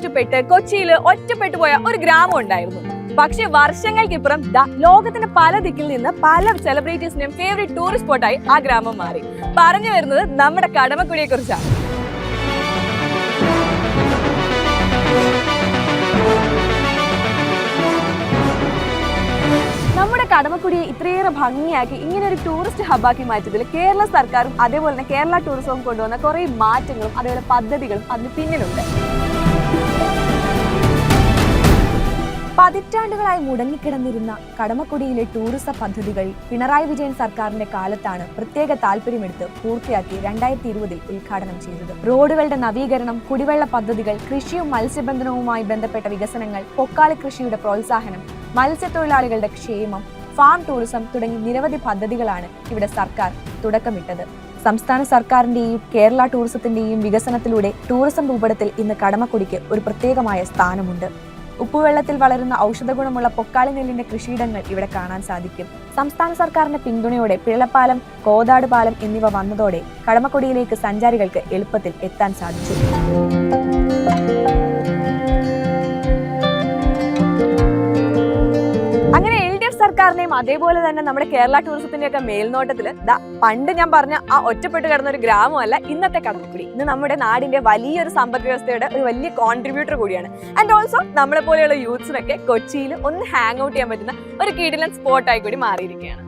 നഷ്ടപ്പെട്ട് കൊച്ചിയിൽ ഒറ്റപ്പെട്ടു പോയ ഒരു ഗ്രാമം ഉണ്ടായിരുന്നു. പക്ഷെ വർഷങ്ങൾക്കിപ്പുറം ലോകത്തിന്റെ പല ദിക്കിൽ നിന്ന് പല സെലിബ്രിറ്റീസിന്റെയും ഫേവറേറ്റ് ടൂറിസ്റ്റ് സ്പോട്ടായി ആ ഗ്രാമം മാറി. പറഞ്ഞു വരുന്നത് നമ്മുടെ കടമക്കുടിയെ കുറിച്ചാണ്. നമ്മുടെ കടമക്കുടിയെ ഇത്രയേറെ ഭംഗിയാക്കി ഇങ്ങനെ ഒരു ടൂറിസ്റ്റ് ഹബ്ബാക്കി മാറ്റിയതിൽ കേരള സർക്കാരും അതേപോലെ തന്നെ കേരള ടൂറിസവും കൊണ്ടുവന്ന കുറെ മാറ്റങ്ങളും അതേപോലെ പദ്ധതികളും അതിന് പിന്നിലുണ്ട്. പതിറ്റാണ്ടുകളായി മുടങ്ങിക്കിടന്നിരുന്ന കടമക്കുടിയിലെ ടൂറിസം പദ്ധതികൾ പിണറായി വിജയൻ സർക്കാരിന്റെ കാലത്താണ് പ്രത്യേക താല്പര്യമെടുത്ത് പൂർത്തിയാക്കി 2020 ഉദ്ഘാടനം ചെയ്തത്. റോഡുകളുടെ നവീകരണം, കുടിവെള്ള പദ്ധതികൾ, കൃഷിയും മത്സ്യബന്ധനവുമായി ബന്ധപ്പെട്ട വികസനങ്ങൾ, പൊക്കാളി കൃഷിയുടെ പ്രോത്സാഹനം, മത്സ്യത്തൊഴിലാളികളുടെ ക്ഷേമം, ഫാം ടൂറിസം തുടങ്ങി നിരവധി പദ്ധതികളാണ് ഇവിടെ സർക്കാർ തുടക്കമിട്ടത്. സംസ്ഥാന സർക്കാരിന്റെയും കേരള ടൂറിസത്തിന്റെയും വികസനത്തിലൂടെ ടൂറിസം ഭൂപടത്തിൽ ഇന്ന് കടമക്കുടിക്ക് ഒരു പ്രത്യേകമായ സ്ഥാനമുണ്ട്. ഉപ്പുവെള്ളത്തിൽ വളരുന്ന ഔഷധ ഗുണമുള്ള പൊക്കാളി നെല്ലിന്റെ കൃഷിയിടങ്ങൾ ഇവിടെ കാണാൻ സാധിക്കും. സംസ്ഥാന സർക്കാരിന്റെ പിന്തുണയോടെ പിഴപ്പാലം, കോതാട് പാലം എന്നിവ വന്നതോടെ കടമക്കുടിയിലേക്ക് സഞ്ചാരികൾക്ക് എളുപ്പത്തിൽ എത്താൻ സാധിച്ചു. അങ്ങനെ സർക്കാരിനെയും അതേപോലെ തന്നെ നമ്മുടെ കേരള ടൂറിസത്തിന്റെ ഒക്കെ മേൽനോട്ടത്തിൽ പണ്ട് ഞാൻ പറഞ്ഞ ആ ഒറ്റപ്പെട്ട് കിടന്ന ഒരു ഗ്രാമമല്ല ഇന്നത്തെ കടമക്കുടി. ഇന്ന് നമ്മുടെ നാടിന്റെ വലിയൊരു സമ്പദ് വ്യവസ്ഥയുടെ ഒരു വലിയ കോൺട്രിബ്യൂട്ടർ കൂടിയാണ്. ആൻഡ് ഓൾസോ നമ്മളെ പോലെയുള്ള യൂത്ത്സിനൊക്കെ കൊച്ചിയിൽ ഒന്ന് ഹാങ് ഔട്ട് ചെയ്യാൻ പറ്റുന്ന ഒരു കിടിലൻ സ്പോട്ടായി കൂടി മാറിയിരിക്കുകയാണ്.